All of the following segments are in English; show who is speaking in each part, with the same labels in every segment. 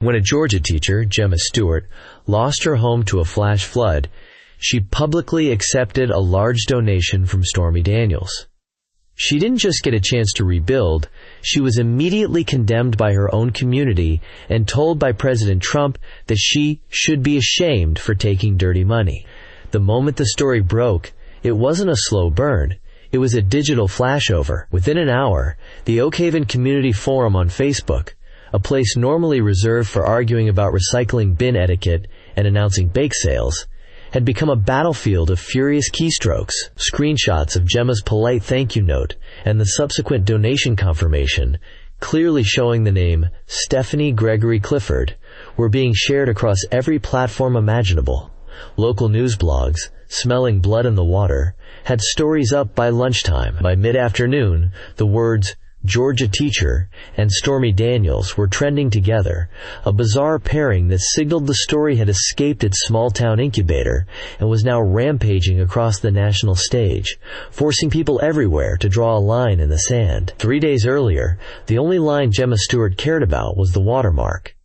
Speaker 1: When a Georgia teacher, Gemma Stewart, lost her home to a flash flood, she publicly accepted a large donation from Stormy Daniels. She didn't just get a chance to rebuild, she was immediately condemned by her own community and told by President Trump that she should be ashamed for taking dirty money. The moment the story broke, it wasn't a slow burn. It was a digital flashover. Within an hour, the Oak Haven Community Forum on Facebook, a place normally reserved for arguing about recycling bin etiquette and announcing bake sales, had become a battlefield of furious keystrokes. Screenshots of Gemma's polite thank you note and the subsequent donation confirmation, clearly showing the name Stephanie Gregory Clifford, were being shared across every platform imaginable. Local news blogs, smelling blood in the water, had stories up by lunchtime. By mid-afternoon, the words Georgia teacher and Stormy Daniels were trending together, a bizarre pairing that signaled the story had escaped its small-town incubator and was now rampaging across the national stage, forcing people everywhere to draw a line in the sand. 3 days earlier, the only line Gemma Stewart cared about was the watermark.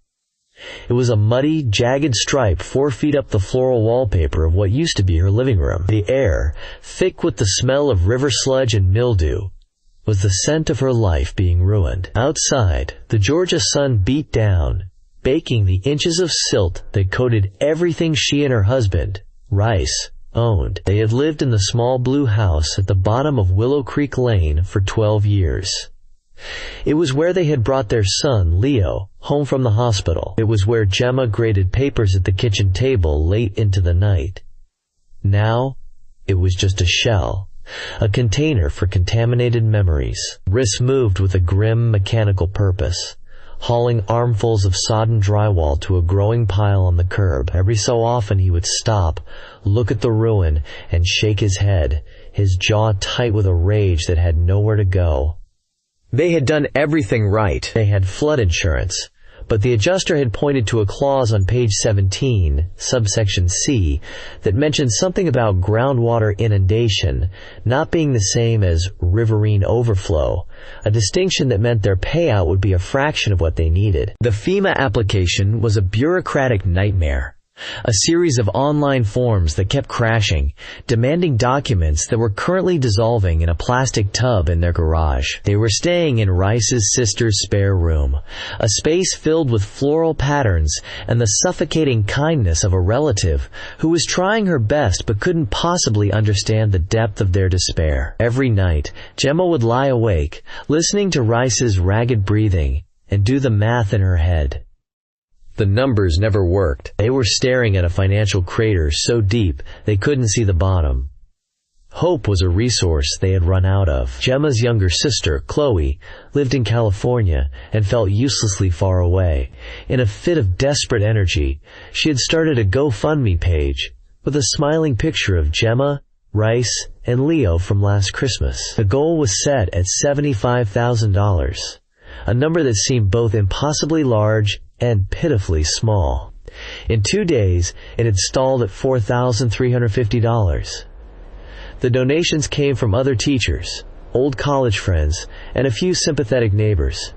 Speaker 1: It was a muddy, jagged stripe 4 feet up the floral wallpaper of what used to be her living room. The air, thick with the smell of river sludge and mildew, was the scent of her life being ruined. Outside, the Georgia sun beat down, baking the inches of silt that coated everything she and her husband, Rice, owned. They had lived in the small blue house at the bottom of Willow Creek Lane for 12 years. It was where they had brought their son, Leo, home from the hospital. It was where Gemma graded papers at the kitchen table late into the night. Now, it was just a shell, a container for contaminated memories. Riss moved with a grim mechanical purpose, hauling armfuls of sodden drywall to a growing pile on the curb. Every so often he would stop, look at the ruin, and shake his head, his jaw tight with a rage that had nowhere to go. They had done everything right. They had flood insurance, but the adjuster had pointed to a clause on page 17, subsection C, that mentioned something about groundwater inundation not being the same as riverine overflow, a distinction that meant their payout would be a fraction of what they needed. The FEMA application was a bureaucratic nightmare. A series of online forms that kept crashing, demanding documents that were currently dissolving in a plastic tub in their garage. They were staying in Rice's sister's spare room, a space filled with floral patterns and the suffocating kindness of a relative who was trying her best but couldn't possibly understand the depth of their despair. Every night, Gemma would lie awake, listening to Rice's ragged breathing, and do the math in her head. The numbers never worked. They were staring at a financial crater so deep they couldn't see the bottom. Hope was a resource they had run out of. Gemma's younger sister, Chloe, lived in California and felt uselessly far away. In a fit of desperate energy, she had started a GoFundMe page with a smiling picture of Gemma, Rice, and Leo from last Christmas. The goal was set at $75,000, a number that seemed both impossibly large and pitifully small. In 2 days, it had stalled at $4,350. The donations came from other teachers, old college friends, and a few sympathetic neighbors.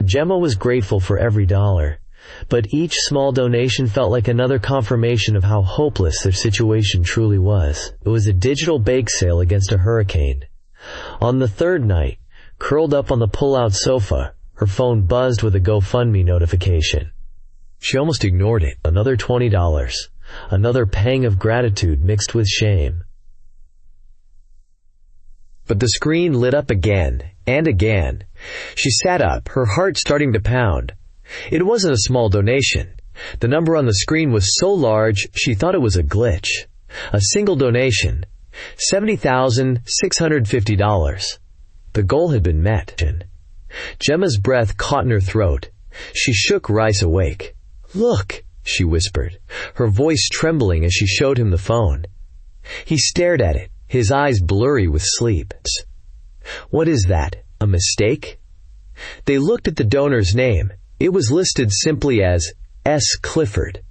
Speaker 1: Gemma was grateful for every dollar, but each small donation felt like another confirmation of how hopeless their situation truly was. It was a digital bake sale against a hurricane. On the third night, curled up on the pull-out sofa, her phone buzzed with a GoFundMe notification. She almost ignored it. Another $20. Another pang of gratitude mixed with shame. But the screen lit up again and again. She sat up, her heart starting to pound. It wasn't a small donation. The number on the screen was so large she thought it was a glitch. A single donation. $70,650. The goal had been met. Gemma's breath caught in her throat. She shook Rice awake. "Look," she whispered, her voice trembling as she showed him the phone. He stared at it, his eyes blurry with sleep. "What is that? A mistake?" They looked at the donor's name. It was listed simply as S. Clifford.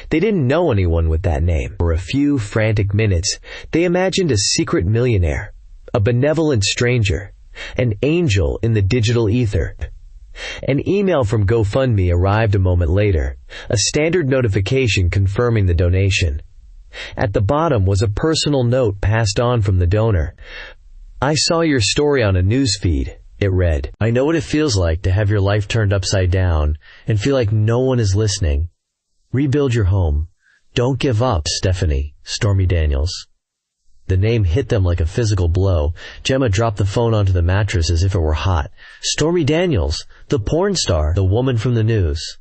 Speaker 1: They didn't know anyone with that name. For a few frantic minutes, they imagined a secret millionaire, a benevolent stranger, an angel in the digital ether. An email from GoFundMe arrived a moment later, a standard notification confirming the donation. At the bottom was a personal note passed on from the donor. "I saw your story on a news feed," it read. "I know what it feels like to have your life turned upside down and feel like no one is listening. Rebuild your home. Don't give up, Stephanie, Stormy Daniels." The name hit them like a physical blow. Gemma dropped the phone onto the mattress as if it were hot. Stormy Daniels, the porn star, the woman from the news.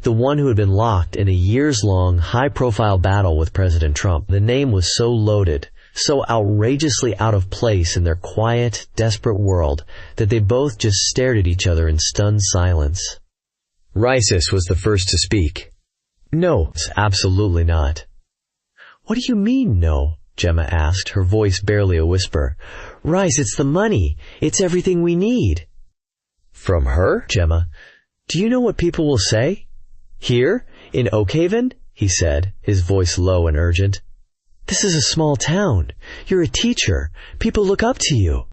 Speaker 1: The one who had been locked in a years-long, high-profile battle with President Trump. The name was so loaded, so outrageously out of place in their quiet, desperate world that they both just stared at each other in stunned silence. Rice was the first to speak. "No, absolutely not." "What do you mean, no?" Gemma asked, her voice barely a whisper. "Rice, it's the money. It's everything we need." "From her?" "Gemma, do you know what people will say? Here, in Oakhaven?" he said, his voice low and urgent. "This is a small town. You're a teacher. People look up to you."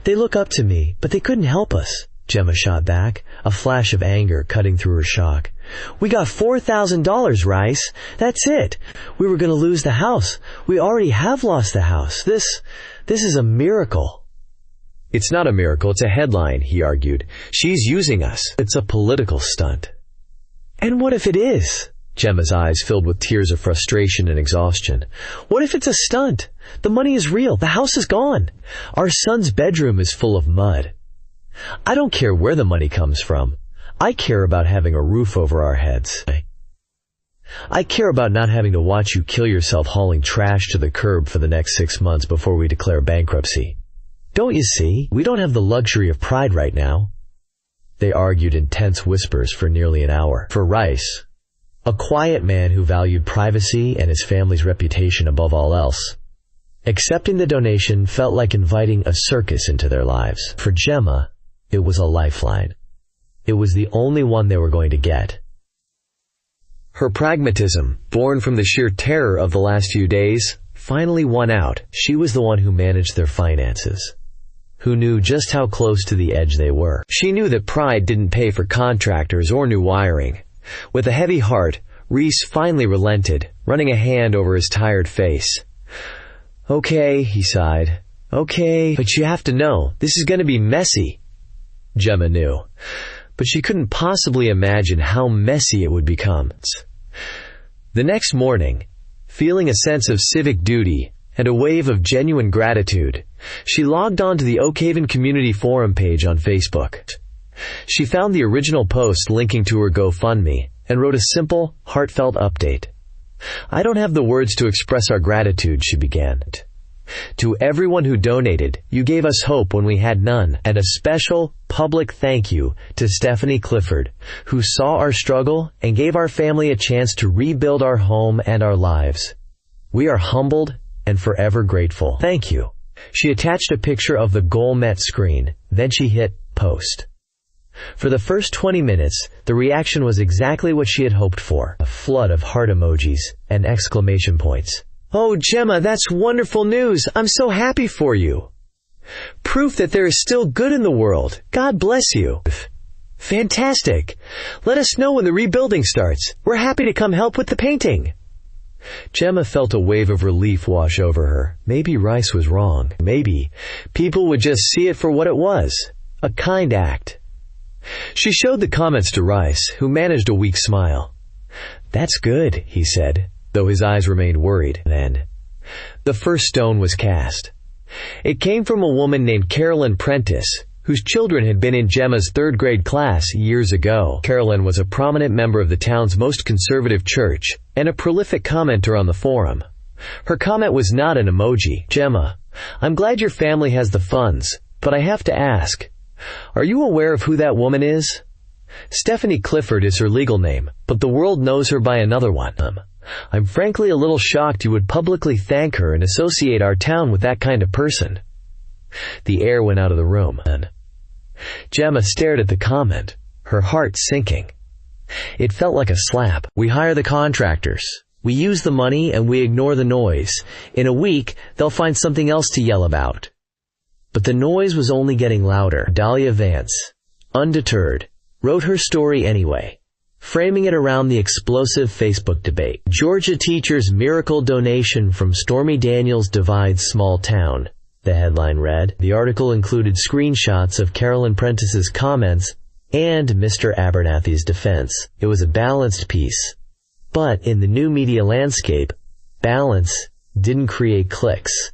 Speaker 1: "They look up to me, but they couldn't help us," Gemma shot back, a flash of anger cutting through her shock. "We got $4,000, Rice. That's it. We were going to lose the house. We already have lost the house. This is a miracle." "It's not a miracle, it's a headline," he argued. "She's using us. It's a political stunt." "And what if it is?" Gemma's eyes filled with tears of frustration and exhaustion. "What if it's a stunt? The money is real. The house is gone. Our son's bedroom is full of mud. I don't care where the money comes from. I care about having a roof over our heads. I care about not having to watch you kill yourself hauling trash to the curb for the next 6 months before we declare bankruptcy. Don't you see? We don't have the luxury of pride right now." They argued in tense whispers for nearly an hour. For Rice, a quiet man who valued privacy and his family's reputation above all else, accepting the donation felt like inviting a circus into their lives. For Gemma, it was a lifeline. It was the only one they were going to get. Her pragmatism, born from the sheer terror of the last few days, finally won out. She was the one who managed their finances, who knew just how close to the edge they were. She knew that pride didn't pay for contractors or new wiring. With a heavy heart, Reese finally relented, running a hand over his tired face. "Okay," he sighed. "Okay, but you have to know, this is going to be messy." Gemma knew, but she couldn't possibly imagine how messy it would become. The next morning, feeling a sense of civic duty and a wave of genuine gratitude, she logged on to the Oakhaven Community Forum page on Facebook. She found the original post linking to her GoFundMe and wrote a simple, heartfelt update. "I don't have the words to express our gratitude," she began. "To everyone who donated, you gave us hope when we had none, and a special, public thank you to Stephanie Clifford, who saw our struggle and gave our family a chance to rebuild our home and our lives. We are humbled and forever grateful. Thank you." She attached a picture of the goal met screen, then she hit post. For the first 20 minutes, the reaction was exactly what she had hoped for, a flood of heart emojis and exclamation points. "Oh, Gemma, that's wonderful news. I'm so happy for you. Proof that there is still good in the world. God bless you. Fantastic. Let us know when the rebuilding starts. We're happy to come help with the painting." Gemma felt a wave of relief wash over her. Maybe Rice was wrong. Maybe people would just see it for what it was, a kind act. She showed the comments to Rice, who managed a weak smile. "That's good," he said, though his eyes remained worried. Then, the first stone was cast. It came from a woman named Carolyn Prentice, whose children had been in Gemma's third-grade class years ago. Carolyn was a prominent member of the town's most conservative church and a prolific commenter on the forum. Her comment was not an emoji. "Gemma, I'm glad your family has the funds, but I have to ask, are you aware of who that woman is? Stephanie Clifford is her legal name, but the world knows her by another one. I'm frankly a little shocked you would publicly thank her and associate our town with that kind of person." The air went out of the room. Gemma stared at the comment, her heart sinking. It felt like a slap. "We hire the contractors. We use the money and we ignore the noise. In a week, they'll find something else to yell about." But the noise was only getting louder. Dahlia Vance, undeterred, wrote her story anyway, framing it around the explosive Facebook debate. Georgia teacher's miracle donation from Stormy Daniels divides small town, the headline read. The article included screenshots of Carolyn Prentice's comments and Mr. Abernathy's defense. It was a balanced piece. But in the new media landscape, balance didn't create clicks.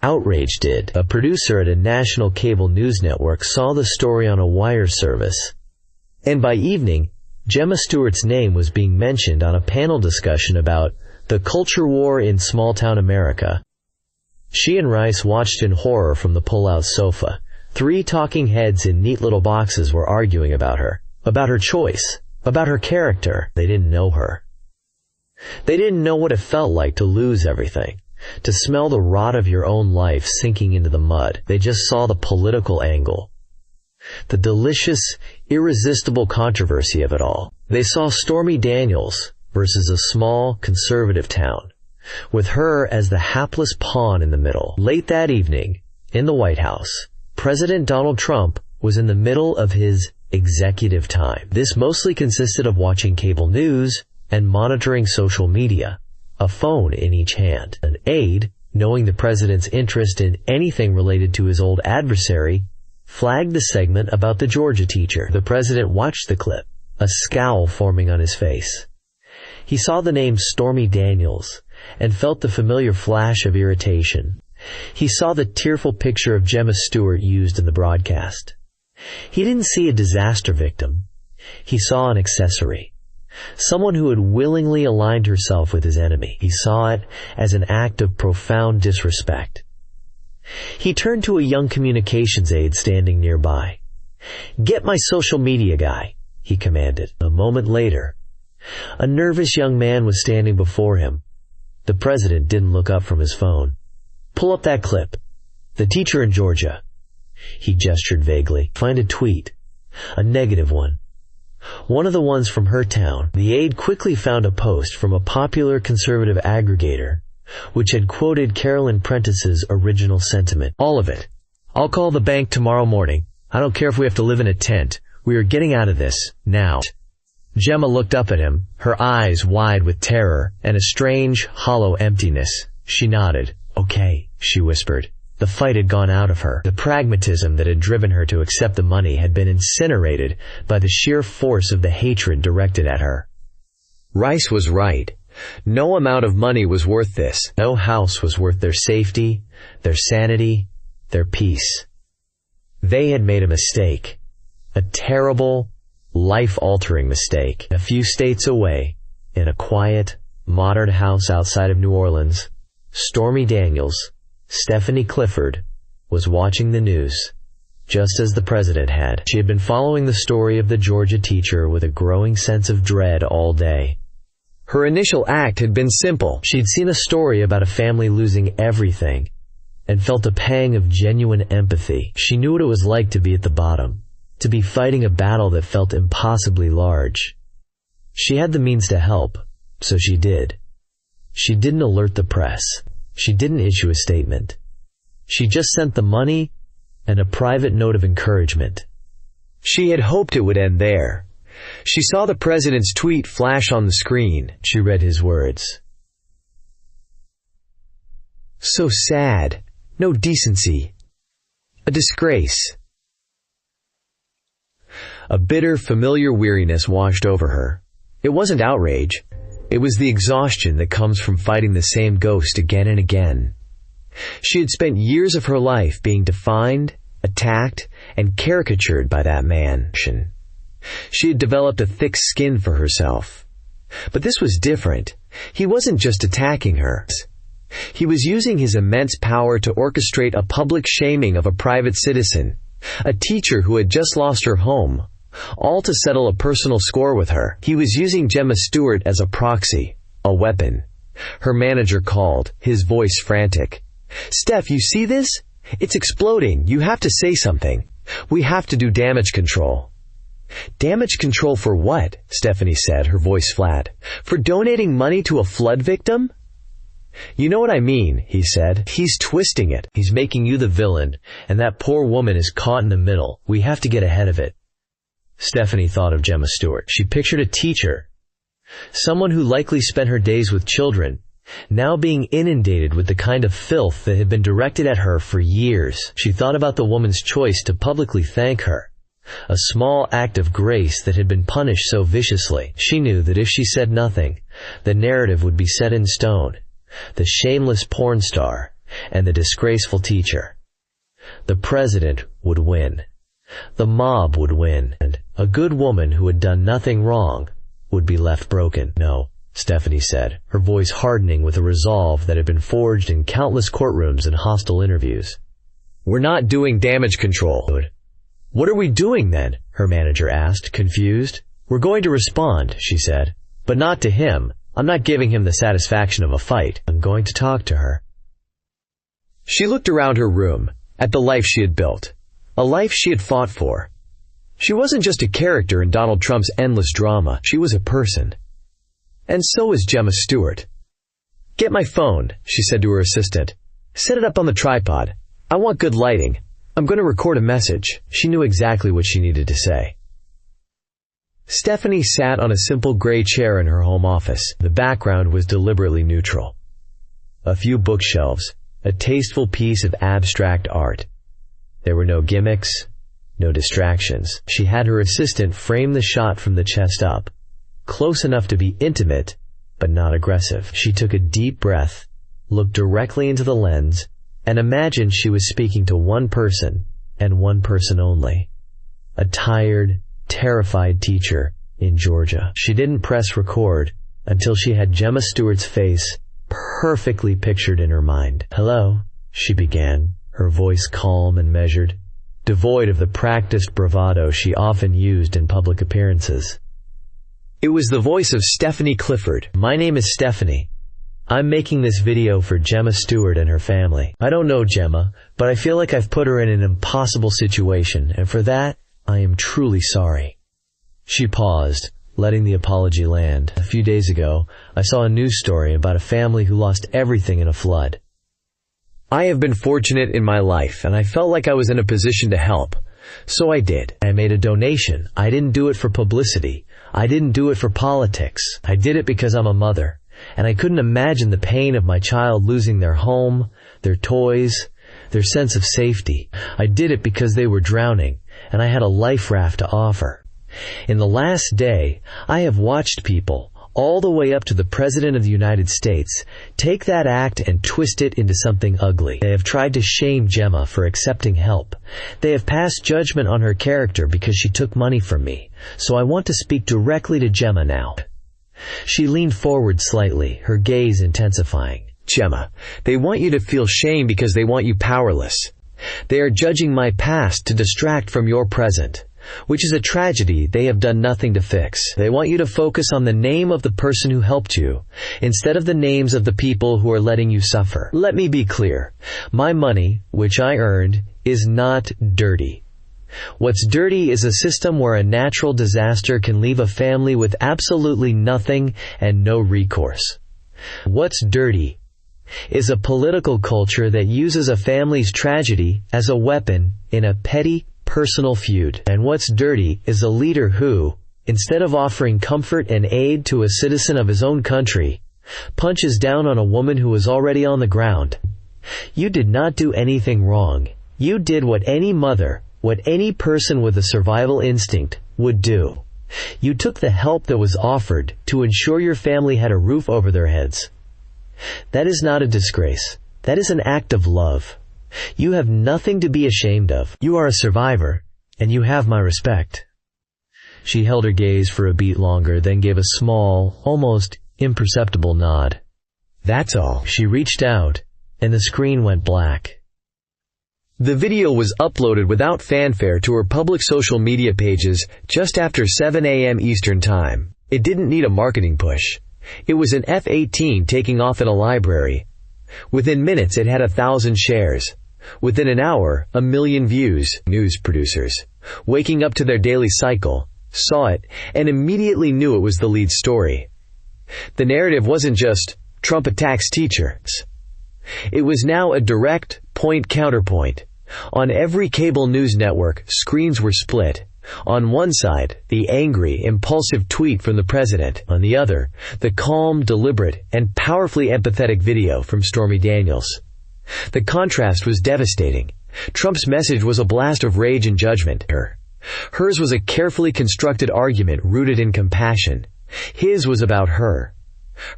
Speaker 1: Outrage did. A producer at a national cable news network saw the story on a wire service. And by evening, Gemma Stewart's name was being mentioned on a panel discussion about the culture war in small-town America. She and Rice watched in horror from the pull-out sofa. 3 talking heads in neat little boxes were arguing about her choice, about her character. They didn't know her. They didn't know what it felt like to lose everything, to smell the rot of your own life sinking into the mud. They just saw the political angle, the delicious, irresistible controversy of it all. They saw Stormy Daniels versus a small, conservative town, with her as the hapless pawn in the middle. Late that evening, in the White House, President Donald Trump was in the middle of his executive time. This mostly consisted of watching cable news and monitoring social media, a phone in each hand. An aide, knowing the president's interest in anything related to his old adversary, flagged the segment about the Georgia teacher. The president watched the clip, a scowl forming on his face. He saw the name Stormy Daniels and felt the familiar flash of irritation. He saw the tearful picture of Gemma Stewart used in the broadcast. He didn't see a disaster victim. He saw an accessory. Someone who had willingly aligned herself with his enemy. He saw it as an act of profound disrespect. He turned to a young communications aide standing nearby. "Get my social media guy," he commanded. A moment later, a nervous young man was standing before him. The president didn't look up from his phone. "Pull up that clip. The teacher in Georgia." He gestured vaguely. "Find a tweet. A negative one. One of the ones from her town." The aide quickly found a post from a popular conservative aggregator, which had quoted Carolyn Prentice's original sentiment. "All of it. I'll call the bank tomorrow morning. I don't care if we have to live in a tent. We are getting out of this, now." Gemma looked up at him, her eyes wide with terror and a strange, hollow emptiness. She nodded. "Okay," she whispered. The fight had gone out of her. The pragmatism that had driven her to accept the money had been incinerated by the sheer force of the hatred directed at her. Rice was right. No amount of money was worth this. No house was worth their safety, their sanity, their peace. They had made a mistake. A terrible, life-altering mistake. A few states away, in a quiet, modern house outside of New Orleans, Stormy Daniels, Stephanie Clifford, was watching the news, just as the president had. She had been following the story of the Georgia teacher with a growing sense of dread all day. Her initial act had been simple. She'd seen a story about a family losing everything and felt a pang of genuine empathy. She knew what it was like to be at the bottom, to be fighting a battle that felt impossibly large. She had the means to help, so she did. She didn't alert the press. She didn't issue a statement. She just sent the money and a private note of encouragement. She had hoped it would end there. She saw the president's tweet flash on the screen. She read his words. "So sad. No decency. A disgrace." A bitter, familiar weariness washed over her. It wasn't outrage. It was the exhaustion that comes from fighting the same ghost again and again. She had spent years of her life being defined, attacked, and caricatured by that man. She had developed a thick skin for herself. But this was different. He wasn't just attacking her. He was using his immense power to orchestrate a public shaming of a private citizen, a teacher who had just lost her home, all to settle a personal score with her. He was using Gemma Stewart as a proxy, a weapon. Her manager called, his voice frantic. "Steph, you see this? It's exploding. You have to say something. We have to do damage control." "Damage control for what?" Stephanie said, her voice flat. "For donating money to a flood victim?" "You know what I mean," he said. "He's twisting it. He's making you the villain, and that poor woman is caught in the middle. We have to get ahead of it." Stephanie thought of Gemma Stewart. She pictured a teacher, someone who likely spent her days with children, now being inundated with the kind of filth that had been directed at her for years. She thought about the woman's choice to publicly thank her, a small act of grace that had been punished so viciously. She knew that if she said nothing, the narrative would be set in stone: the shameless porn star and the disgraceful teacher. The president would win. The mob would win, and a good woman who had done nothing wrong would be left broken. "No," Stephanie said, her voice hardening with a resolve that had been forged in countless courtrooms and hostile interviews. "We're not doing damage control." "What are we doing then?" her manager asked, confused. "We're going to respond," she said, "but not to him. I'm not giving him the satisfaction of a fight. I'm going to talk to her." She looked around her room, at the life she had built, a life she had fought for. She wasn't just a character in Donald Trump's endless drama, she was a person. And so was Gemma Stewart. "Get my phone," she said to her assistant. "Set it up on the tripod. I want good lighting. I'm going to record a message." She knew exactly what she needed to say. Stephanie sat on a simple gray chair in her home office. The background was deliberately neutral. A few bookshelves, a tasteful piece of abstract art. There were no gimmicks, no distractions. She had her assistant frame the shot from the chest up, close enough to be intimate, but not aggressive. She took a deep breath, looked directly into the lens, and imagined she was speaking to one person, and one person only. A tired, terrified teacher in Georgia. She didn't press record until she had Gemma Stewart's face perfectly pictured in her mind. "Hello," she began, her voice calm and measured, devoid of the practiced bravado she often used in public appearances. It was the voice of Stephanie Clifford. "My name is Stephanie. I'm making this video for Gemma Stewart and her family. I don't know Gemma, but I feel like I've put her in an impossible situation, and for that, I am truly sorry." She paused, letting the apology land. "A few days ago, I saw a news story about a family who lost everything in a flood. I have been fortunate in my life, and I felt like I was in a position to help. So I did. I made a donation. I didn't do it for publicity. I didn't do it for politics. I did it because I'm a mother, and I couldn't imagine the pain of my child losing their home, their toys, their sense of safety. I did it because they were drowning, and I had a life raft to offer. In the last day, I have watched people, all the way up to the President of the United States, take that act and twist it into something ugly. They have tried to shame Gemma for accepting help. They have passed judgment on her character because she took money from me. So I want to speak directly to Gemma now." She leaned forward slightly, her gaze intensifying. "Gemma, they want you to feel shame because they want you powerless. They are judging my past to distract from your present, which is a tragedy they have done nothing to fix. They want you to focus on the name of the person who helped you, instead of the names of the people who are letting you suffer. Let me be clear. My money, which I earned, is not dirty. What's dirty is a system where a natural disaster can leave a family with absolutely nothing and no recourse. What's dirty is a political culture that uses a family's tragedy as a weapon in a petty, personal feud. And what's dirty is a leader who, instead of offering comfort and aid to a citizen of his own country, punches down on a woman who is already on the ground. You did not do anything wrong. You did what any mother, what any person with a survival instinct would do. You took the help that was offered to ensure your family had a roof over their heads. That is not a disgrace. That is an act of love. You have nothing to be ashamed of. You are a survivor, and you have my respect." She held her gaze for a beat longer, then gave a small, almost imperceptible nod. "That's all." She reached out, and the screen went black. The video was uploaded without fanfare to her public social media pages just after 7 a.m. Eastern Time. It didn't need a marketing push. It was an F-18 taking off in a library. Within minutes it had 1,000 shares. Within an hour, 1 million views. News producers, waking up to their daily cycle, saw it and immediately knew it was the lead story. The narrative wasn't just, "Trump attacks teachers." It was now a direct point-counterpoint. On every cable news network, screens were split. On one side, the angry, impulsive tweet from the president. On the other, the calm, deliberate, and powerfully empathetic video from Stormy Daniels. The contrast was devastating. Trump's message was a blast of rage and judgment. Hers was a carefully constructed argument rooted in compassion. His was about her.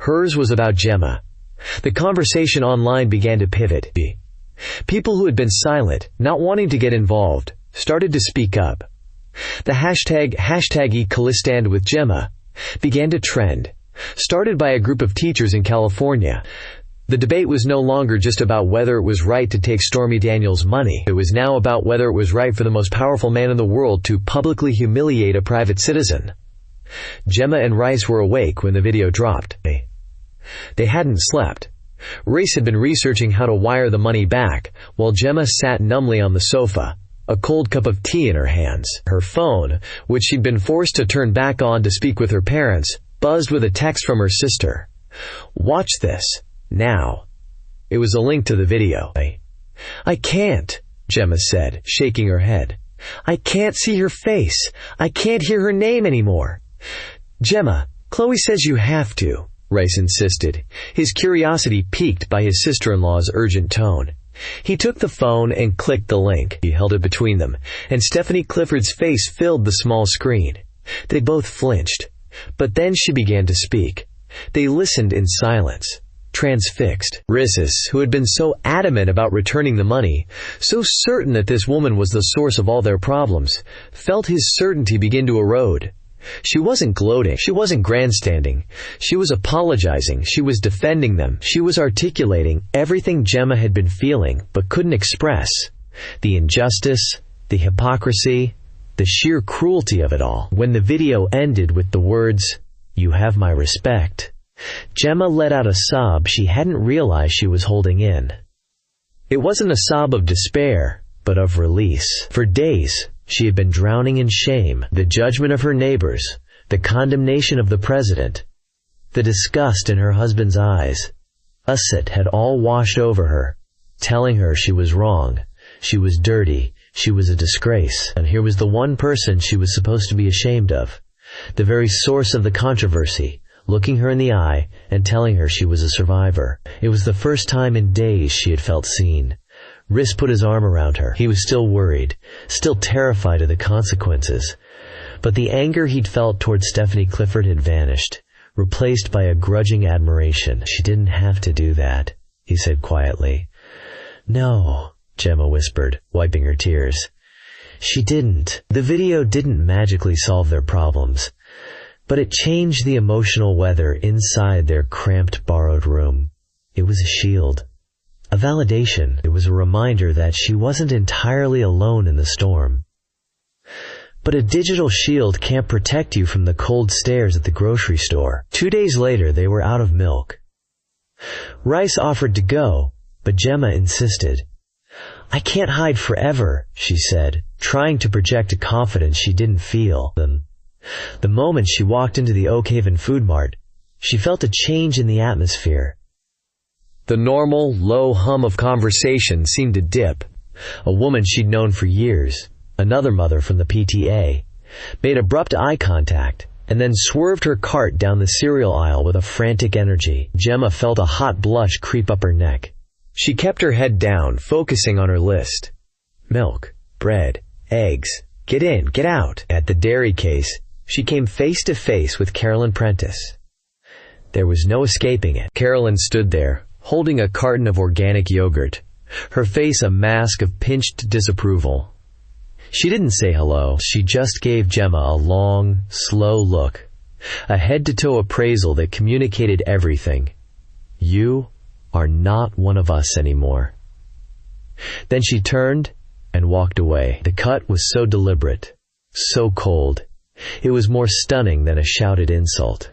Speaker 1: Hers was about Gemma. The conversation online began to pivot. People who had been silent, not wanting to get involved, started to speak up. The hashtag #eCallistand with Gemma began to trend, started by a group of teachers in California. The debate was no longer just about whether it was right to take Stormy Daniels' money. It was now about whether it was right for the most powerful man in the world to publicly humiliate a private citizen. Gemma and Rice were awake when the video dropped. They hadn't slept. Rice had been researching how to wire the money back, while Gemma sat numbly on the sofa, a cold cup of tea in her hands. Her phone, which she'd been forced to turn back on to speak with her parents, buzzed with a text from her sister. "Watch this. Now." It was a link to the video. "I can't," Gemma said, shaking her head. "I can't see her face. I can't hear her name anymore." "Gemma, Chloe says you have to," Rice insisted, his curiosity piqued by his sister-in-law's urgent tone. He took the phone and clicked the link. He held it between them, and Stephanie Clifford's face filled the small screen. They both flinched, but then she began to speak. They listened in silence, transfixed. Riss, who had been so adamant about returning the money, so certain that this woman was the source of all their problems, felt his certainty begin to erode. She wasn't gloating. She wasn't grandstanding. She was apologizing. She was defending them. She was articulating everything Gemma had been feeling but couldn't express. The injustice, the hypocrisy, the sheer cruelty of it all. When the video ended with the words, "You have my respect," Gemma let out a sob she hadn't realized she was holding in. It wasn't a sob of despair, but of release. For days, she had been drowning in shame, the judgment of her neighbors, the condemnation of the president, the disgust in her husband's eyes. Usset had all washed over her, telling her she was wrong, she was dirty, she was a disgrace. And here was the one person she was supposed to be ashamed of, the very source of the controversy, looking her in the eye and telling her she was a survivor. It was the first time in days she had felt seen. Riss put his arm around her. He was still worried, still terrified of the consequences. But the anger he'd felt toward Stephanie Clifford had vanished, replaced by a grudging admiration. "She didn't have to do that," he said quietly. "No," Gemma whispered, wiping her tears. "She didn't." The video didn't magically solve their problems, but it changed the emotional weather inside their cramped, borrowed room. It was a shield. A validation. It was a reminder that she wasn't entirely alone in the storm. But a digital shield can't protect you from the cold stares at the grocery store. 2 days later, they were out of milk. Rice offered to go, but Gemma insisted. "I can't hide forever," she said, trying to project a confidence she didn't feel. The moment she walked into the Oak Haven Food Mart, she felt a change in the atmosphere. The normal, low hum of conversation seemed to dip. A woman she'd known for years, another mother from the PTA, made abrupt eye contact and then swerved her cart down the cereal aisle with a frantic energy. Gemma felt a hot blush creep up her neck. She kept her head down, focusing on her list. Milk, bread, eggs, get in, get out. At the dairy case, she came face to face with Carolyn Prentice. There was no escaping it. Carolyn stood there, holding a carton of organic yogurt, her face a mask of pinched disapproval. She didn't say hello. She just gave Gemma a long, slow look, a head-to-toe appraisal that communicated everything. "You are not one of us anymore." Then she turned and walked away. The cut was so deliberate, so cold. It was more stunning than a shouted insult.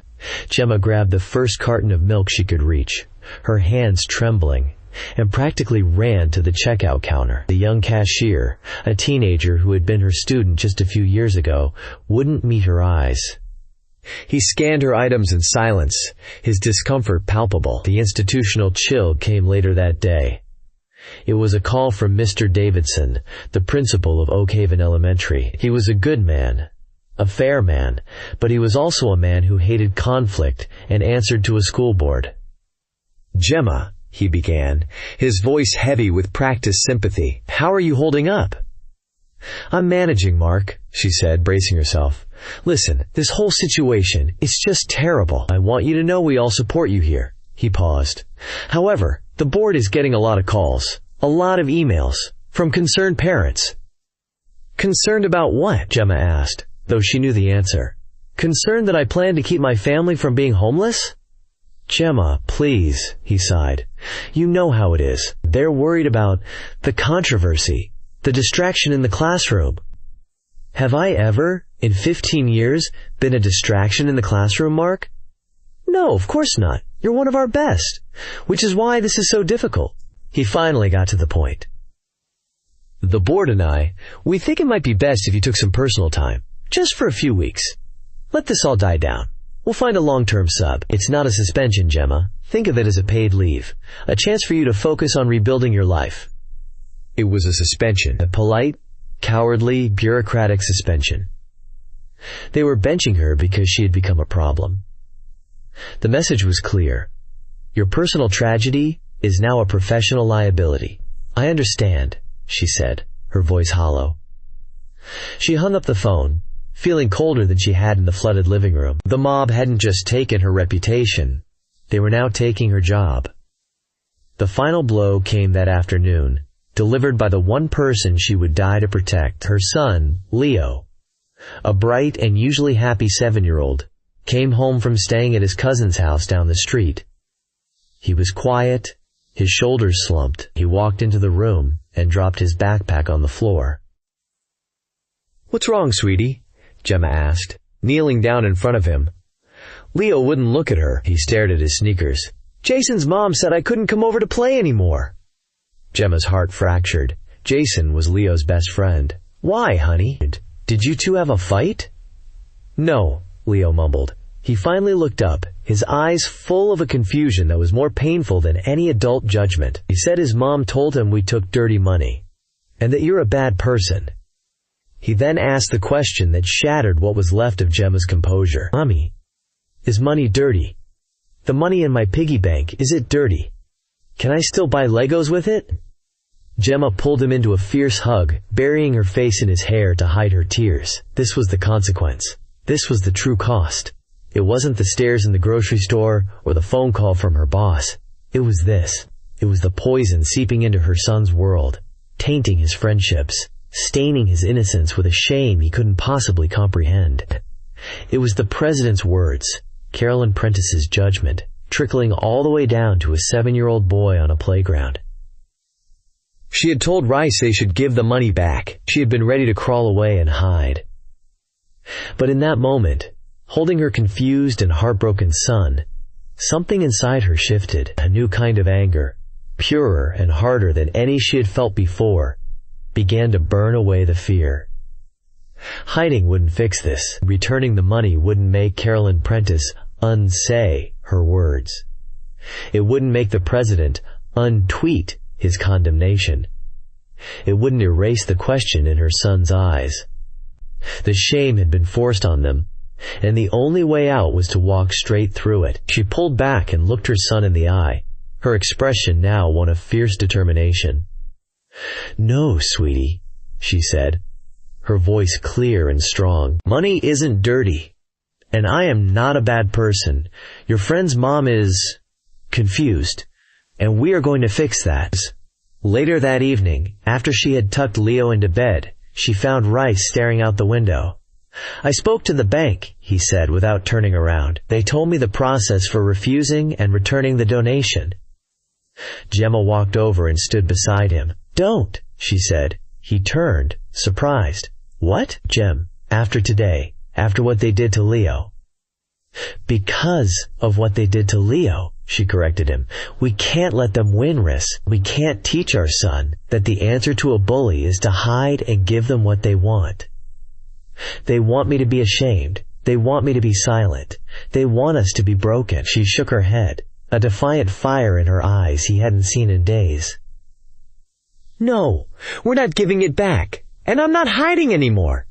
Speaker 1: Gemma grabbed the first carton of milk she could reach, her hands trembling, and practically ran to the checkout counter. The young cashier, a teenager who had been her student just a few years ago, wouldn't meet her eyes. He scanned her items in silence, his discomfort palpable. The institutional chill came later that day. It was a call from Mr. Davidson, the principal of Oak Haven Elementary. He was a good man, a fair man, but he was also a man who hated conflict and answered to a school board.
Speaker 2: "Gemma," he began, his voice heavy with practiced sympathy, "how are you holding up?"
Speaker 1: "I'm managing, Mark," she said, bracing herself. "Listen, this whole situation, it's just terrible. I want you to know we all support you here." He paused. "However, the board is getting a lot of calls, a lot of emails, from concerned parents." "Concerned about what?" Gemma asked, though she knew the answer. "Concerned that I plan to keep my family from being homeless?" "Gemma, please," he sighed. "You know how it is. They're worried about the controversy, the distraction in the classroom." "Have I ever, in 15 years, been a distraction in the classroom, Mark?" "No, of course not. You're one of our best, which is why this is so difficult." He finally got to the point. "The board and we think it might be best if you took some personal time, just for a few weeks. Let this all die down. We'll find a long-term sub. It's not a suspension, Gemma. Think of it as a paid leave, a chance for you to focus on rebuilding your life."
Speaker 2: It was a suspension.
Speaker 1: A polite, cowardly, bureaucratic suspension. They were benching her because she had become a problem. The message was clear. Your personal tragedy is now a professional liability. "I understand," she said, her voice hollow. She hung up the phone, feeling colder than she had in the flooded living room. The mob hadn't just taken her reputation. They were now taking her job. The final blow came that afternoon, delivered by the one person she would die to protect. Her son, Leo, a bright and usually happy 7-year-old, came home from staying at his cousin's house down the street. He was quiet, his shoulders slumped. He walked into the room and dropped his backpack on the floor. "What's wrong, sweetie?" Gemma asked, kneeling down in front of him. Leo wouldn't look at her. He stared at his sneakers. "Jason's mom said I couldn't come over to play anymore." Gemma's heart fractured. Jason was Leo's best friend. "Why, honey? Did you two have a fight?" "No," Leo mumbled. He finally looked up, his eyes full of a confusion that was more painful than any adult judgment. "He said his mom told him we took dirty money, and that you're a bad person." He then asked the question that shattered what was left of Gemma's composure. "Mommy, is money dirty? The money in my piggy bank, is it dirty? Can I still buy Legos with it?" Gemma pulled him into a fierce hug, burying her face in his hair to hide her tears. This was the consequence. This was the true cost. It wasn't the stairs in the grocery store or the phone call from her boss. It was this. It was the poison seeping into her son's world, tainting his friendships, staining his innocence with a shame he couldn't possibly comprehend. It was the president's words, Carolyn Prentice's judgment, trickling all the way down to a 7-year-old boy on a playground. She had told Rice they should give the money back. She had been ready to crawl away and hide. But in that moment, holding her confused and heartbroken son, something inside her shifted. A new kind of anger, purer and harder than any she had felt before, began to burn away the fear. Hiding wouldn't fix this. Returning the money wouldn't make Carolyn Prentice unsay her words. It wouldn't make the president untweet his condemnation. It wouldn't erase the question in her son's eyes. The shame had been forced on them, and the only way out was to walk straight through it. She pulled back and looked her son in the eye, her expression now one of fierce determination. "No, sweetie," she said, her voice clear and strong. "Money isn't dirty, and I am not a bad person. Your friend's mom is confused, and we are going to fix that." Later that evening, after she had tucked Leo into bed, she found Rice staring out the window. "I spoke to the bank," he said without turning around. "They told me the process for refusing and returning the donation." Gemma walked over and stood beside him. "Don't," she said. He turned, surprised. "What?" "Gem, after today, after what they did to Leo." "Because of what they did to Leo," she corrected him. "We can't let them win, Riss. We can't teach our son that the answer to a bully is to hide and give them what they want. They want me to be ashamed. They want me to be silent. They want us to be broken." She shook her head, a defiant fire in her eyes he hadn't seen in days.
Speaker 2: "No, we're not giving it back, and I'm not hiding anymore."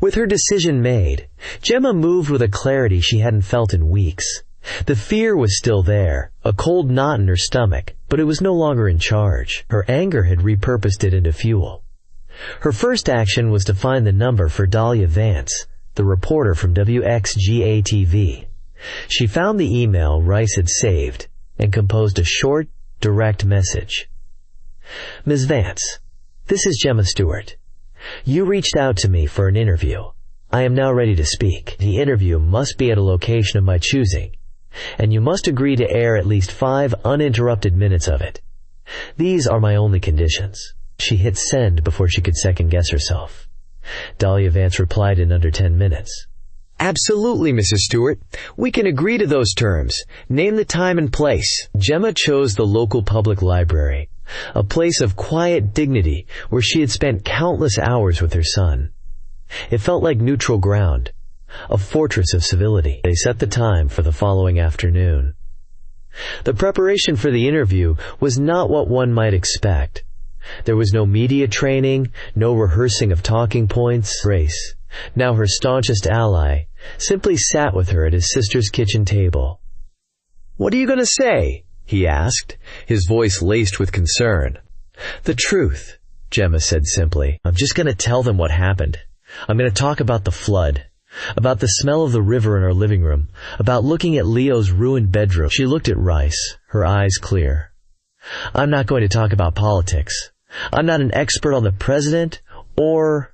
Speaker 2: With her decision made, Gemma moved with a clarity she hadn't felt in weeks. The fear was still there, a cold knot in her stomach, but it was no longer in charge. Her anger had repurposed it into fuel. Her first action was to find the number for Dahlia Vance, the reporter from WXGA-TV. She found the email Rice had saved and composed a short, direct message. "Ms. Vance, this is Gemma Stewart. You reached out to me for an interview. I am now ready to speak. The interview must be at a location of my choosing, and you must agree to air at least 5 uninterrupted minutes of it. These are my only conditions." She hit send before she could second-guess herself. Dahlia Vance replied in under 10 minutes. "Absolutely, Mrs. Stewart. We can agree to those terms. Name the time and place." Gemma chose the local public library, a place of quiet dignity where she had spent countless hours with her son. It felt like neutral ground, a fortress of civility. They set the time for the following afternoon. The preparation for the interview was not what one might expect. There was no media training, no rehearsing of talking points. Grace, now her staunchest ally, simply sat with her at his sister's kitchen table. "What are you going to say?" he asked, his voice laced with concern. "The truth," Gemma said simply. "I'm just going to tell them what happened. I'm going to talk about the flood, about the smell of the river in our living room, about looking at Leo's ruined bedroom." She looked at Rice, her eyes clear. "I'm not going to talk about politics. I'm not an expert on the president or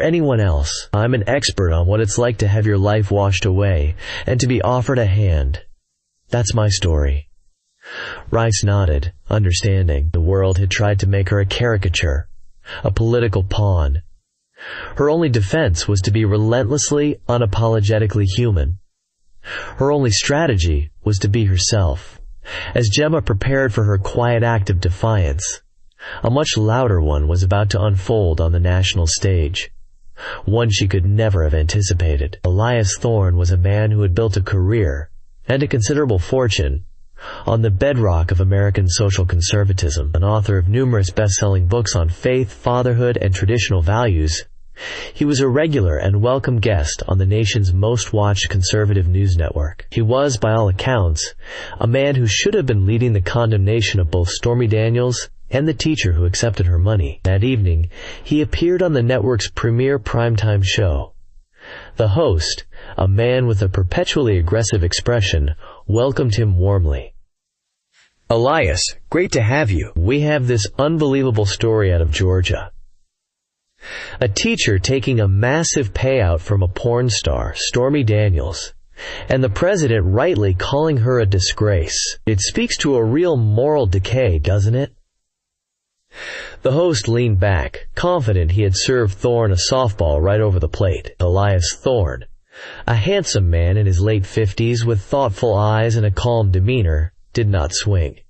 Speaker 2: anyone else. I'm an expert on what it's like to have your life washed away and to be offered a hand. That's my story." Rice nodded, understanding. The world had tried to make her a caricature, a political pawn. Her only defense was to be relentlessly, unapologetically human. Her only strategy was to be herself. As Gemma prepared for her quiet act of defiance, a much louder one was about to unfold on the national stage. One she could never have anticipated. Elias Thorne was a man who had built a career and a considerable fortune on the bedrock of American social conservatism. An author of numerous best-selling books on faith, fatherhood, and traditional values, he was a regular and welcome guest on the nation's most-watched conservative news network. He was, by all accounts, a man who should have been leading the condemnation of both Stormy Daniels and the teacher who accepted her money. That evening, he appeared on the network's premier primetime show. The host, a man with a perpetually aggressive expression, welcomed him warmly. "Elias, great to have you. We have this unbelievable story out of Georgia. A teacher taking a massive payout from a porn star, Stormy Daniels, and the president rightly calling her a disgrace. It speaks to a real moral decay, doesn't it?" The host leaned back, confident he had served Thorne a softball right over the plate. Elias Thorne, a handsome man in his late 50s with thoughtful eyes and a calm demeanor, did not swing.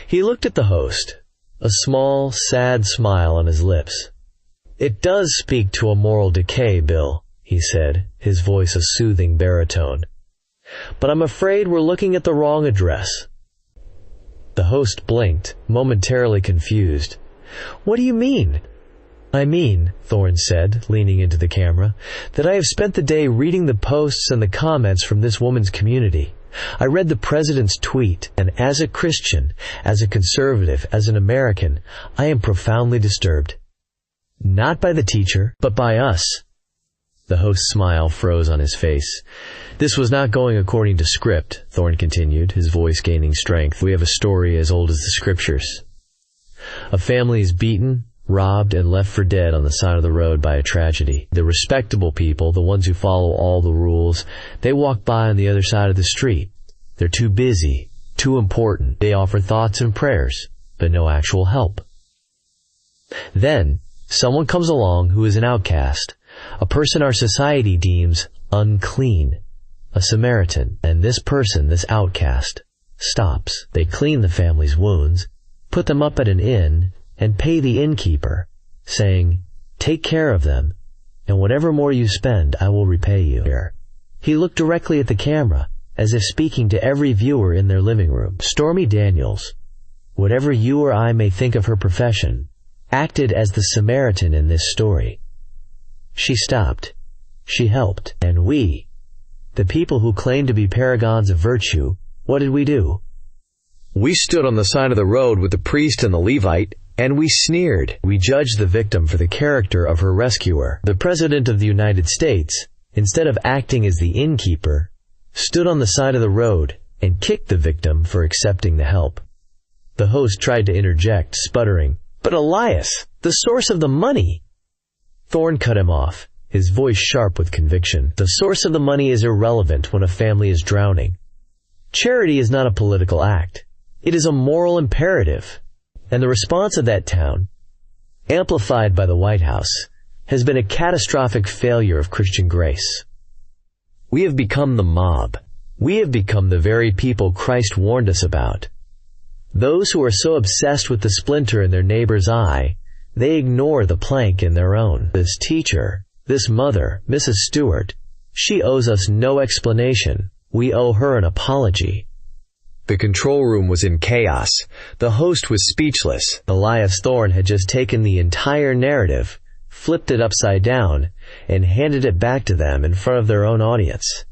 Speaker 2: He looked at the host, a small, sad smile on his lips. "It does speak to a moral decay, Bill," he said, his voice a soothing baritone. "But I'm afraid we're looking at the wrong address." The host blinked, momentarily confused. "What do you mean?" "I mean," Thorne said, leaning into the camera, "that I have spent the day reading the posts and the comments from this woman's community. I read the president's tweet, and as a Christian, as a conservative, as an American, I am profoundly disturbed. Not by the teacher, but by us." The host's smile froze on his face. "This was not going according to script," Thorne continued, his voice gaining strength. "We have a story as old as the scriptures. A family is beaten, robbed, and left for dead on the side of the road by a tragedy. The respectable people, the ones who follow all the rules, they walk by on the other side of the street. They're too busy, too important. They offer thoughts and prayers, but no actual help. Then, someone comes along who is an outcast, a person our society deems unclean, a Samaritan, and this person, this outcast, stops. They clean the family's wounds, put them up at an inn, and pay the innkeeper, saying, 'Take care of them, and whatever more you spend, I will repay you.'" He looked directly at the camera, as if speaking to every viewer in their living room. Stormy Daniels, whatever you or I may think of her profession, acted as the Samaritan in this story. She stopped. She helped. And we, the people who claim to be paragons of virtue, what did we do?
Speaker 1: We stood on the side of the road with the priest and the Levite, and we sneered.
Speaker 2: We judged the victim for the character of her rescuer. The President of the United States, instead of acting as the innkeeper, stood on the side of the road and kicked the victim for accepting the help. The host tried to interject, sputtering, "But Elias, the source of the money!" Thorne cut him off, his voice sharp with conviction. The source of the money is irrelevant when a family is drowning. Charity is not a political act. It is a moral imperative. And the response of that town, amplified by the White House, has been a catastrophic failure of Christian grace. We have become the mob. We have become the very people Christ warned us about. Those who are so obsessed with the splinter in their neighbor's eye, they ignore the plank in their own. This teacher, this mother, Mrs. Stewart, she owes us no explanation. We owe her an apology.
Speaker 1: The control room was in chaos. The host was speechless.
Speaker 2: Elias Thorne had just taken the entire narrative, flipped it upside down, and handed it back to them in front of their own audience.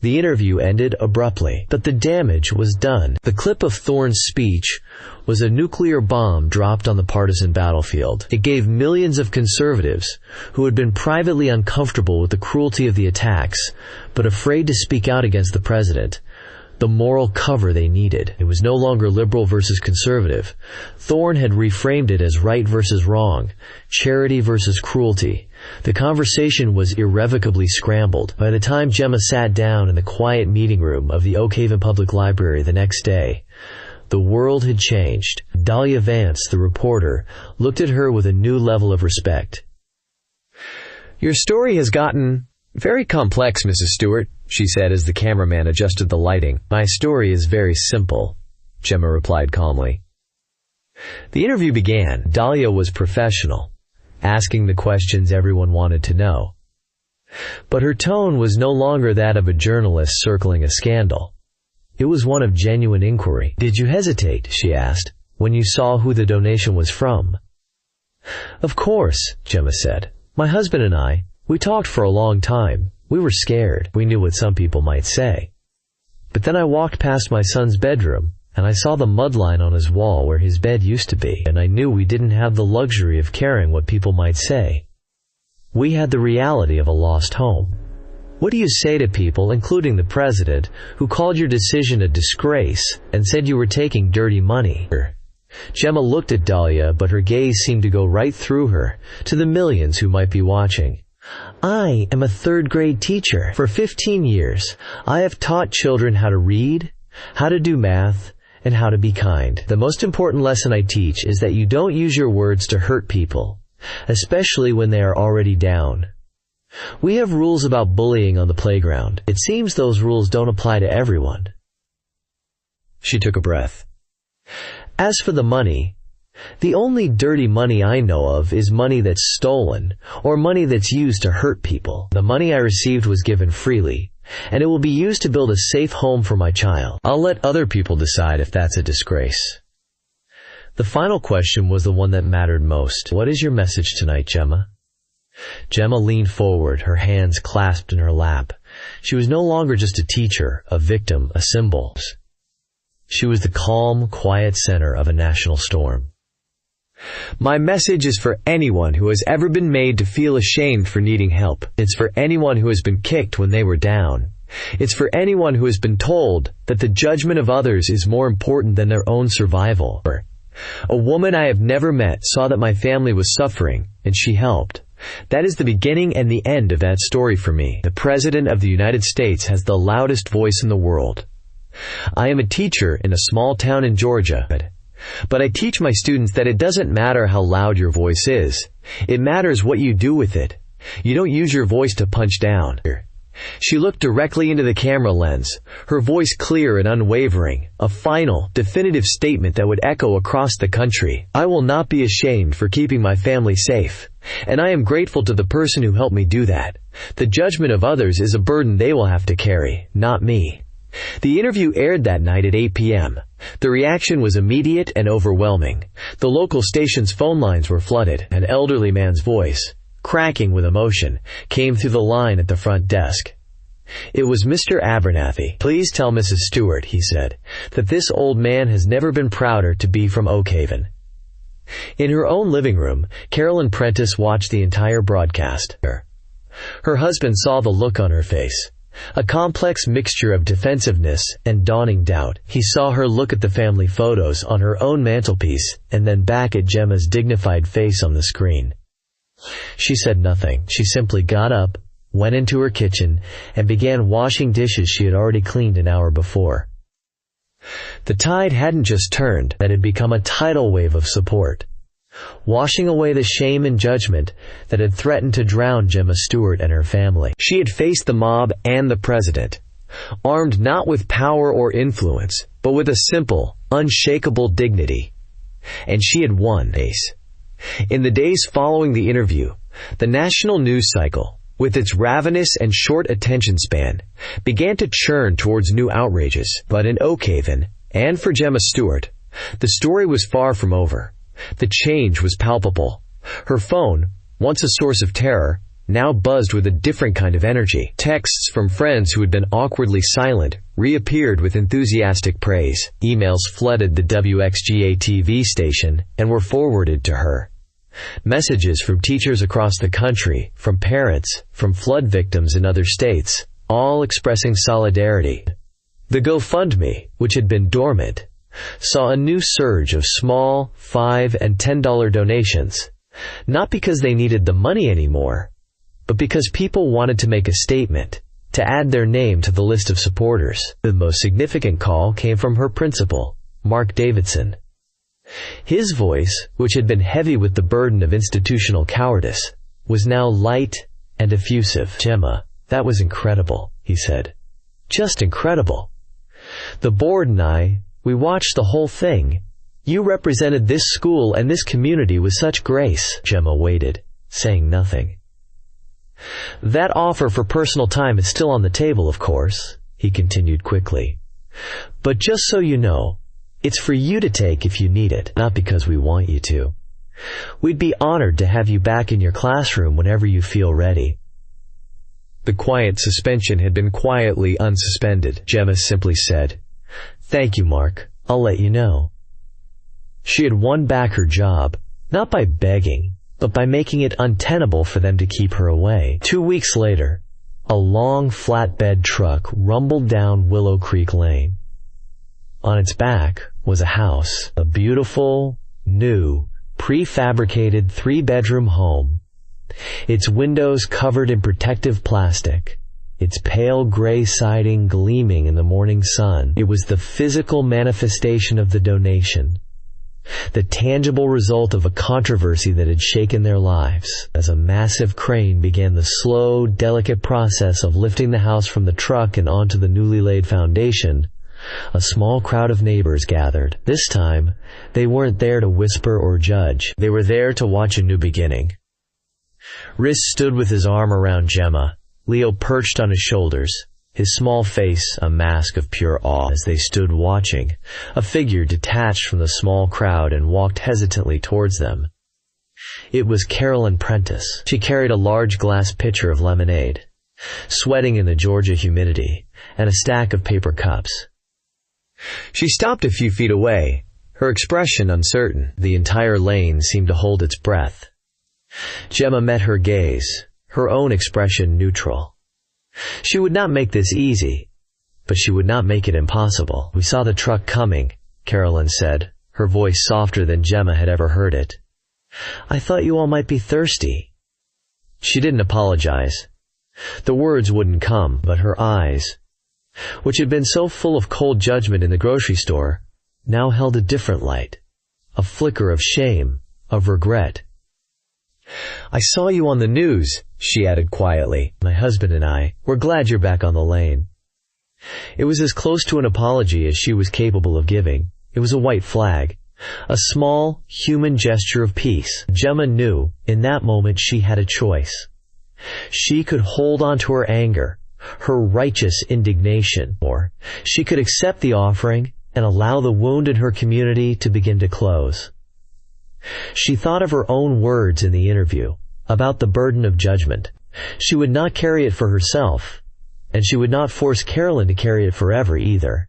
Speaker 2: The interview ended abruptly, but the damage was done. The clip of Thorne's speech was a nuclear bomb dropped on the partisan battlefield. It gave millions of conservatives, who had been privately uncomfortable with the cruelty of the attacks, but afraid to speak out against the president, the moral cover they needed. It was no longer liberal versus conservative. Thorne had reframed it as right versus wrong, charity versus cruelty. The conversation was irrevocably scrambled. By the time Gemma sat down in the quiet meeting room of the Oak Haven Public Library the next day, the world had changed. Dahlia Vance, the reporter, looked at her with a new level of respect.
Speaker 1: "Your story has gotten very complex, Mrs. Stewart," she said as the cameraman adjusted the lighting.
Speaker 2: "My story is very simple," Gemma replied calmly. The interview began. Dahlia was professional, asking the questions everyone wanted to know. But her tone was no longer that of a journalist circling a scandal. It was one of genuine inquiry. "Did you hesitate," she asked, "when you saw who the donation was from?" "Of course," Gemma said. "My husband and I, we talked for a long time. We were scared. We knew what some people might say. But then I walked past my son's bedroom, and I saw the mud line on his wall where his bed used to be, and I knew we didn't have the luxury of caring what people might say. We had the reality of a lost home. What do you say to people, including the president, who called your decision a disgrace and said you were taking dirty money?" Gemma looked at Dahlia, but her gaze seemed to go right through her, to the millions who might be watching. "I am a third-grade teacher. For 15 years, I have taught children how to read, how to do math, and how to be kind. The most important lesson I teach is that you don't use your words to hurt people, especially when they are already down. We have rules about bullying on the playground. It seems those rules don't apply to everyone." She took a breath. "As for the money, the only dirty money I know of is money that's stolen, or money that's used to hurt people. The money I received was given freely, and it will be used to build a safe home for my child. I'll let other people decide if that's a disgrace." The final question was the one that mattered most. "What is your message tonight, Gemma?" Gemma leaned forward, her hands clasped in her lap. She was no longer just a teacher, a victim, a symbol. She was the calm, quiet center of a national storm.
Speaker 1: "My message is for anyone who has ever been made to feel ashamed for needing help. It's for anyone who has been kicked when they were down. It's for anyone who has been told that the judgment of others is more important than their own survival. A woman I have never met saw that my family was suffering, and she helped. That is the beginning and the end of that story for me. The President of the United States has the loudest voice in the world. I am a teacher in a small town in Georgia, but I teach my students that it doesn't matter how loud your voice is. It matters what you do with it. You don't use your voice to punch down." She looked directly into the camera lens, her voice clear and unwavering, a final, definitive statement that would echo across the country. "I will not be ashamed for keeping my family safe, and I am grateful to the person who helped me do that. The judgment of others is a burden they will have to carry, not me.
Speaker 2: The interview aired that night at 8 p.m. The reaction was immediate and overwhelming. The local station's phone lines were flooded. An elderly man's voice, cracking with emotion, came through the line at the front desk. It was Mr. Abernathy. "Please tell Mrs. Stewart," he said, "that this old man has never been prouder to be from Oakhaven." In her own living room, Carolyn Prentice watched the entire broadcast. Her husband saw the look on her face, a complex mixture of defensiveness and dawning doubt. He saw her look at the family photos on her own mantelpiece and then back at Gemma's dignified face on the screen. She said nothing. She simply got up, went into her kitchen, and began washing dishes she had already cleaned an hour before. The tide hadn't just turned, it had become a tidal wave of support, washing away the shame and judgment that had threatened to drown Gemma Stewart and her family. She had faced the mob and the president, armed not with power or influence, but with a simple, unshakable dignity. And she had won. In the days following the interview, the national news cycle, with its ravenous and short attention span, began to churn towards new outrages. But in Oakhaven, and for Gemma Stewart, the story was far from over. The change was palpable. Her phone, once a source of terror, now buzzed with a different kind of energy. Texts from friends who had been awkwardly silent reappeared with enthusiastic praise. Emails flooded the WXGA TV station and were forwarded to her. Messages from teachers across the country, from parents, from flood victims in other states, all expressing solidarity. The GoFundMe, which had been dormant, saw a new surge of small $5 and $10 donations, not because they needed the money anymore, but because people wanted to make a statement, to add their name to the list of supporters. The most significant call came from her principal, Mark Davidson. His voice, which had been heavy with the burden of institutional cowardice, was now light and effusive. "Gemma, that was incredible," he said. "Just incredible. The board and we watched the whole thing. You represented this school and this community with such grace." Gemma waited, saying nothing. "That offer for personal time is still on the table, of course," he continued quickly. "But just so you know, it's for you to take if you need it, not because we want you to. We'd be honored to have you back in your classroom whenever you feel ready." The quiet suspension had been quietly unsuspended. Gemma simply said, "Thank you, Mark. I'll let you know." She had won back her job, not by begging, but by making it untenable for them to keep her away. 2 weeks later, a long flatbed truck rumbled down Willow Creek Lane. On its back was a house, a beautiful, new, prefabricated 3-bedroom home, its windows covered in protective plastic, its pale gray siding gleaming in the morning sun. It was the physical manifestation of the donation, the tangible result of a controversy that had shaken their lives. As a massive crane began the slow, delicate process of lifting the house from the truck and onto the newly laid foundation, a small crowd of neighbors gathered. This time, they weren't there to whisper or judge. They were there to watch a new beginning. Rhys stood with his arm around Gemma, Leo perched on his shoulders, his small face a mask of pure awe. As they stood watching, a figure detached from the small crowd and walked hesitantly towards them. It was Carolyn Prentice. She carried a large glass pitcher of lemonade, sweating in the Georgia humidity, and a stack of paper cups. She stopped a few feet away, her expression uncertain. The entire lane seemed to hold its breath. Gemma met her gaze, her own expression neutral. She would not make this easy, but she would not make it impossible. "We saw the truck coming," Carolyn said, her voice softer than Gemma had ever heard it. "I thought you all might be thirsty." She didn't apologize. The words wouldn't come, but her eyes, which had been so full of cold judgment in the grocery store, now held a different light, a flicker of shame, of regret. "I saw you on the news," she added quietly. "My husband and we're glad you're back on the lane." It was as close to an apology as she was capable of giving. It was a white flag, a small, human gesture of peace. Gemma knew, in that moment, she had a choice. She could hold on to her anger,
Speaker 1: her righteous indignation, or she could accept the offering and allow the wound in her community to begin to close. She thought of her own words in the interview about the burden of judgment. She would not carry it for herself, and she would not force Carolyn to carry it forever either.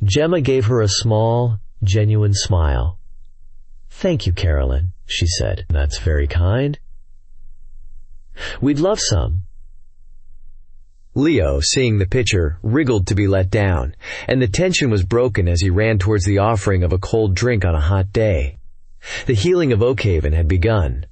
Speaker 1: Gemma gave her a small, genuine smile. "Thank you, Carolyn," she said. "That's very kind. We'd love some."
Speaker 2: Leo, seeing the picture, wriggled to be let down, and the tension was broken as he ran towards the offering of a cold drink on a hot day. The healing of Oakhaven had begun,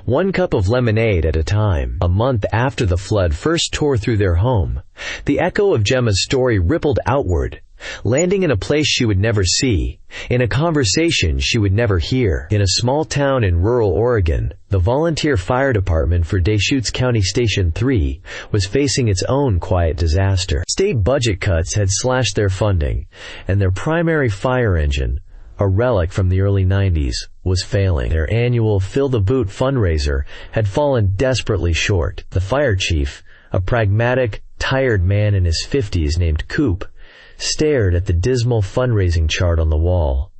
Speaker 2: one cup of lemonade at a time. A month after the flood first tore through their home, the echo of Gemma's story rippled outward, landing in a place she would never see, in a conversation she would never hear. In a small town in rural Oregon, the volunteer fire department for Deschutes County Station 3 was facing its own quiet disaster. State budget cuts had slashed their funding, and their primary fire engine, a relic from the early 90s, was failing. Their annual Fill the Boot fundraiser had fallen desperately short. The fire chief, a pragmatic, tired man in his 50s named Coop, stared at the dismal fundraising chart on the wall.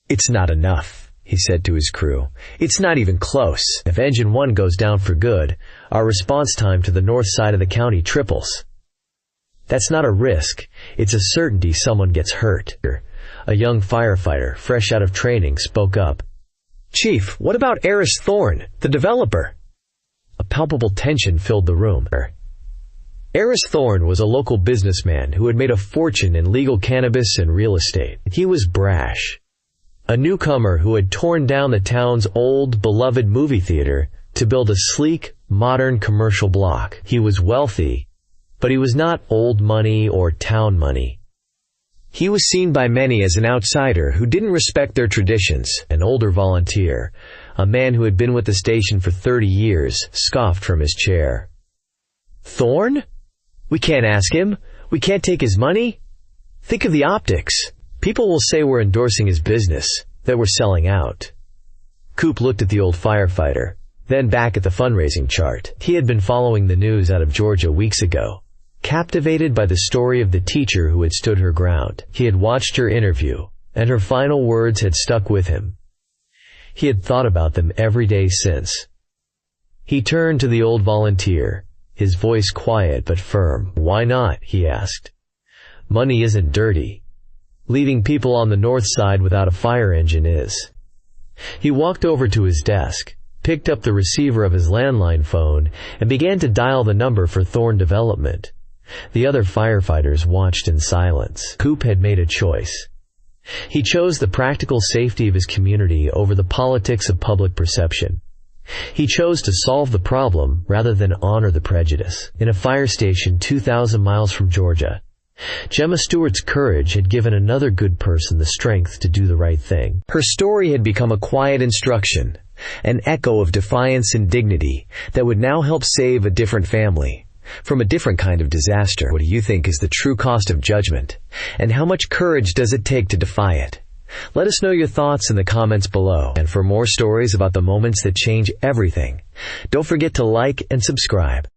Speaker 2: "It's not enough," he said to his crew. "It's not even close. If Engine 1 goes down for good, our response time to the north side of the county triples. That's not a risk. It's a certainty someone gets hurt." A young firefighter, fresh out of training, spoke up. "Chief, what about Eris Thorne, the developer?" A palpable tension filled the room. Eris Thorne was a local businessman who had made a fortune in legal cannabis and real estate. He was brash, a newcomer who had torn down the town's old, beloved movie theater to build a sleek, modern commercial block. He was wealthy, but he was not old money or town money. He was seen by many as an outsider who didn't respect their traditions. An older volunteer, a man who had been with the station for 30 years, scoffed from his chair. "Thorne? We can't ask him. We can't take his money. Think of the optics. People will say we're endorsing his business, that we're selling out." Coop looked at the old firefighter, then back at the fundraising chart. He had been following the news out of Georgia weeks ago, captivated by the story of the teacher who had stood her ground. He had watched her interview, and her final words had stuck with him. He had thought about them every day since. He turned to the old volunteer, his voice quiet but firm. "Why not?" he asked. "Money isn't dirty. Leaving people on the north side without a fire engine is." He walked over to his desk, picked up the receiver of his landline phone, and began to dial the number for Thorne Development. The other firefighters watched in silence. Coop had made a choice. He chose the practical safety of his community over the politics of public perception. He chose to solve the problem rather than honor the prejudice. In a fire station 2,000 miles from Georgia, Gemma Stewart's courage had given another good person the strength to do the right thing. Her story had become a quiet instruction, an echo of defiance and dignity that would now help save a different family from a different kind of disaster. What do you think is the true cost of judgment? And how much courage does it take to defy it? Let us know your thoughts in the comments below. And for more stories about the moments that change everything, don't forget to like and subscribe.